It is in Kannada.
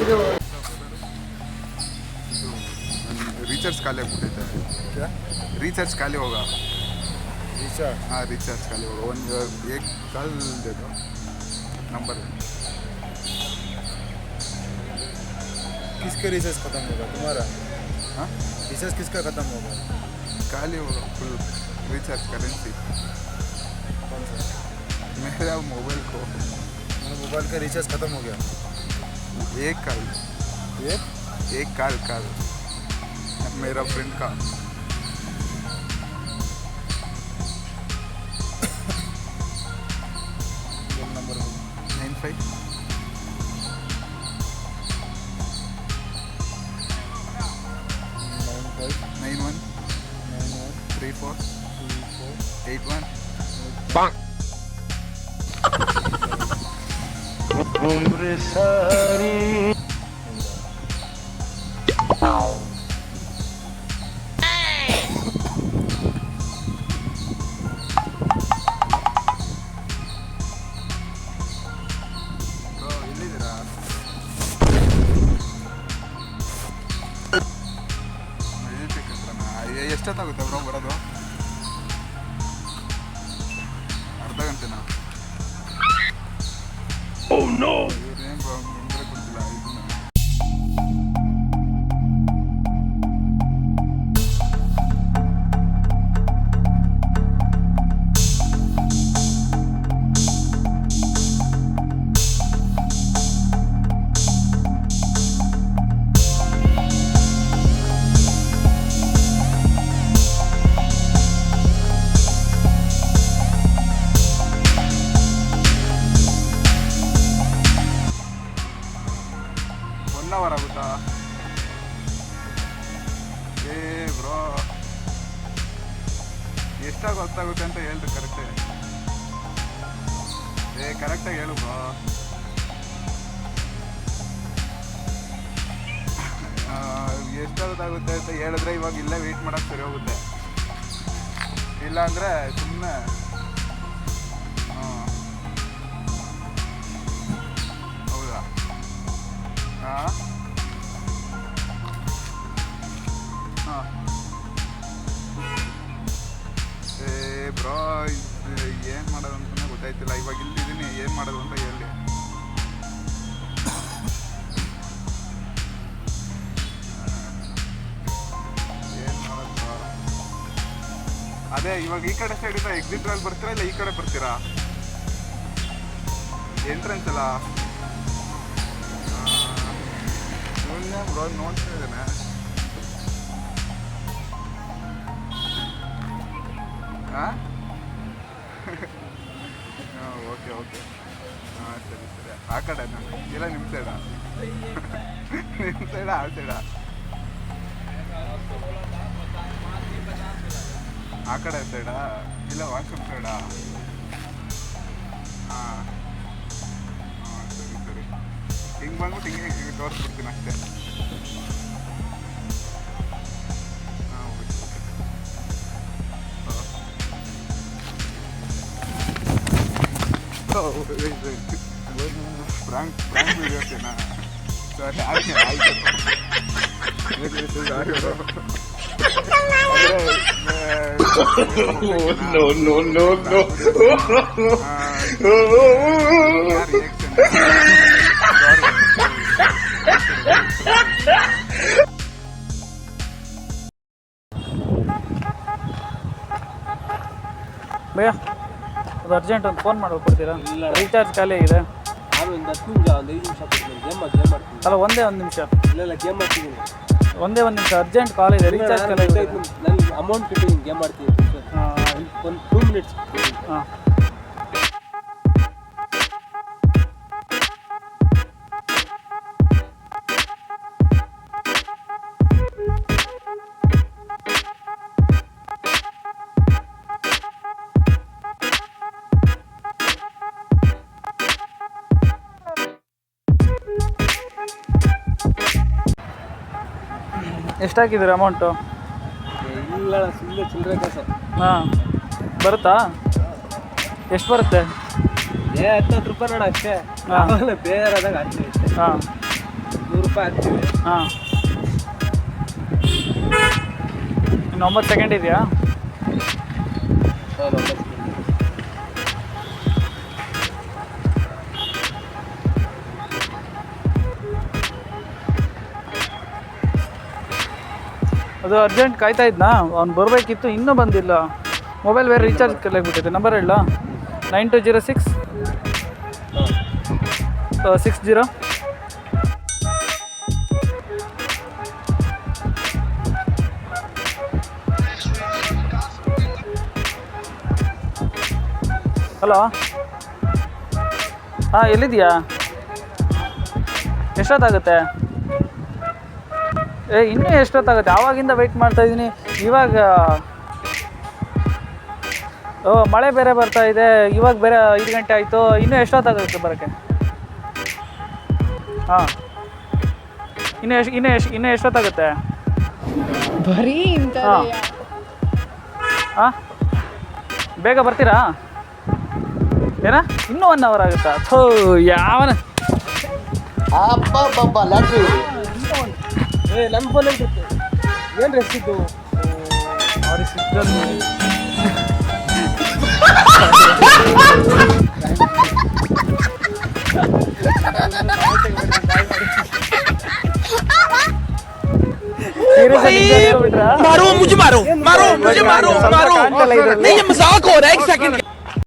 ಇದು रिचार्ज खाली ಆಗ್ಬಿಟ್ಟೈತೆ. क्या रिचार्ज खाली होगा. रिचार्ज? हाँ रिचार्ज खाली होगा. एक कॉल दे दो नंबर. किसका रिचार्ज खत्म होगा? तुम्हारा? हाँ रिचार्ज किसका खत्म होगा? खाली होगा फुल रिचार्ज करेंसी. कौन सा? मेरा मोबाइल को मेरे मोबाइल का रिचार्ज खत्म हो गया. एक कॉल एक कॉल मेरा फ्रेंड का. नंबर 95 91 34 81. उम्र सारी ಎಲ್ಲಿದ್ದೀರಾ? ಎಷ್ಟೊತ್ತಾಗುತ್ತೆ ಬ್ರೋ ಬರೋದು? ಅರ್ಧ ಗಂಟೆನಾ? ಇವ್ರೇನು ಬ್ರೋ ತೊಂದರೆ ಕೊಡ್ತಿಲ್ಲ ಇದನ್ನ. ಅವರ್ ಆಗುತ್ತಾ? ಏ ಬ್ರೋ ಎಷ್ಟಾಗ ಗೊತ್ತಾಗುತ್ತೆ ಅಂತ ಹೇಳ್ರಿ ಕರೆಕ್ಟಾಗಿ. ಕರೆಕ್ಟಾಗಿ ಹೇಳು ಬ್ರೋ. ಎಷ್ಟಾಗುತ್ತೆ ಅಂತ ಹೇಳಿದ್ರೆ ಇವಾಗ ಇಲ್ಲೇ ವೆಯ್ಟ್ ಮಾಡೋಕ್ಕೆ ಸರಿ ಹೋಗುತ್ತೆ. ಇಲ್ಲಾಂದರೆ ಸುಮ್ಮನೆ ಹೌದಾ? ಹಾಂ ಹಾಂ ಬ್ರೋ ಏನು ಮಾಡೋದು ಅಂತಲೇ ಗೊತ್ತಾಯ್ತಿಲ್ಲ. ಇವಾಗ ಇಲ್ಲಿದ್ದೀನಿ, ಏನು ಮಾಡೋದು ಅಂತ ಹೇಳಿ. ಏನು ಮಾಡೋದು ಬ್ರೋ? ಅದೇ ಇವಾಗ ಈ ಕಡೆ ಸೈಡಿಂದ ಎಕ್ಸಿಟ್ರಲ್ಲಿ ಬರ್ತೀರಾ ಇಲ್ಲ ಈ ಕಡೆ ಬರ್ತೀರಾ? ಎಂಟ್ರೆನ್ಸ್ ಅಲ್ಲ ಬ್ರೋ ನೋಡ್ತಾ ಇದ್ದೇನೆ. ಹಾಂ ಓಕೆ ಹಾಂ ಸರಿ ಆ ಕಡೆ ಇಲ್ಲ ನಿಮ್ಮ ಸೈಡಾ? ನಿಮ್ಮ ಸೈಡಾ ಆ ಸೈಡಾ? ಆ ಕಡೆ ಸೈಡಾ ಇಲ್ಲ ವಾಟ್ಸಪ್ ಸೈಡಾ? ಹಾಂ ಸರಿ ಹಿಂಗೆ ಬಂದ್ಬಿಟ್ಟು ಹಿಂಗೆ ತೋರಿಸ್ಬಿಡ್ತೀನಿ ಅಷ್ಟೇ. ಹಾಂ ಫ್ರಾಂಕ್ ವಿಡಿಯೋಸೇನಾ? ಸರಿ ಆಯ್ತು ಭಯ್ಯ ಅದು ಅರ್ಜೆಂಟ್ ಒಂದು ಫೋನ್ ಮಾಡಿ ಕೊಡ್ತೀರಾ? ರೀಚಾರ್ಜ್ ಖಾಲಿ ಆಗಿದೆ. ನಾನು ಒಂದು 10 ನಿಮಿಷ ಒಂದು 5 ನಿಮಿಷ ಕೊಡ್ತೀನಿ. ಗೇಮ್ ಮಾಡ್ತೀನಿ. ಅಲ್ಲ ಒಂದೇ ಒಂದು ನಿಮಿಷ. ಇಲ್ಲ ಗೇಮ್ ಮಾಡ್ತಿದ್ದೀನಿ. ಒಂದೇ ಒಂದು ನಿಮಿಷ ಅರ್ಜೆಂಟ್ ಕಾಲ್ ಇದೆ. ರೀಚಾರ್ಜ್ ಖಾಲಿ ಆಗಿದೆ. ನನಗೆ ಅಮೌಂಟ್ ಕೊಟ್ಟು ಗೇಮ್ ಮಾಡ್ತೀನಿ. ಒಂದು 2 ಮಿನಿಟ್ಸ್. ಹಾಂ ಎಷ್ಟಾಕಿದ್ದೀರಿ ಅಮೌಂಟು? ಇಲ್ಲ ಸುಮ್ಮನೆ ಚಿಲ್ಲರೆ ಕಾಸು. ಹಾಂ ಬರುತ್ತಾ? ಎಷ್ಟು ಬರುತ್ತೆ? 10 ರೂಪಾಯಿ ನೋಡ ಅಷ್ಟೇ. ಆಮೇಲೆ ಬೇಜಾರಾದಾಗ ಹಾಕ್ತೀವಿ ಅಷ್ಟೇ. ಹಾಂ 100 ರೂಪಾಯಿ ಹಾಕ್ತೀವಿ. ಹಾಂ. ಇನ್ನು 9 ಸೆಕೆಂಡ್ ಇದೆಯಾ? ಅದು ಅರ್ಜೆಂಟ್ ಕಾಯ್ತಾ ಇದ್ನಾ, ಅವ್ನು ಬರಬೇಕಿತ್ತು, ಇನ್ನೂ ಬಂದಿಲ್ಲ. ಮೊಬೈಲ್ ಬೇರೆ ರೀಚಾರ್ಜ್ ಕಲಿಯಾಗ್ಬಿಟ್ಟಿದೆ. ನಂಬರ್ ಹೇಳ 9206 60. ಹಲೋ, ಹಾಂ ಎಲ್ಲಿದೆಯಾ? ಎಷ್ಟೊತ್ತಾಗುತ್ತೆ? ಇನ್ನೂ ಎಷ್ಟೊತ್ತಾಗುತ್ತೆ? ಆವಾಗಿಂದ ವೆಯ್ಟ್ ಮಾಡ್ತಾಯಿದ್ದೀನಿ. ಇವಾಗ ಮಳೆ ಬೇರೆ ಬರ್ತಾ ಇದೆ, ಇವಾಗ ಬೇರೆ 5 ಗಂಟೆ ಆಯಿತು. ಇನ್ನೂ ಎಷ್ಟೊತ್ತಾಗುತ್ತೆ ಬರೋಕ್ಕೆ? ಹಾಂ, ಇನ್ನೂ ಎಷ್ಟೊತ್ತಾಗುತ್ತೆ? ಬರೀ ಹಾಂ ಹಾಂ, ಬೇಗ ಬರ್ತೀರಾ? ಏನ ಇನ್ನೂ 1 ಅವರ್ ಆಗುತ್ತಾ? ಥೋ ಯಾವನ ನನ್ನ ಫೋನಲ್ಲಿ ಬಿಟ್ಟು ಏನು ರೆಸಿದ್ದು ಅವ್ರಿಗೆ ಸಿಕ್ಕದ್ದು. मारो मुझे मारो मारो मुझे मारो मारो नहीं ये मजाक हो रहा है एक सेकंड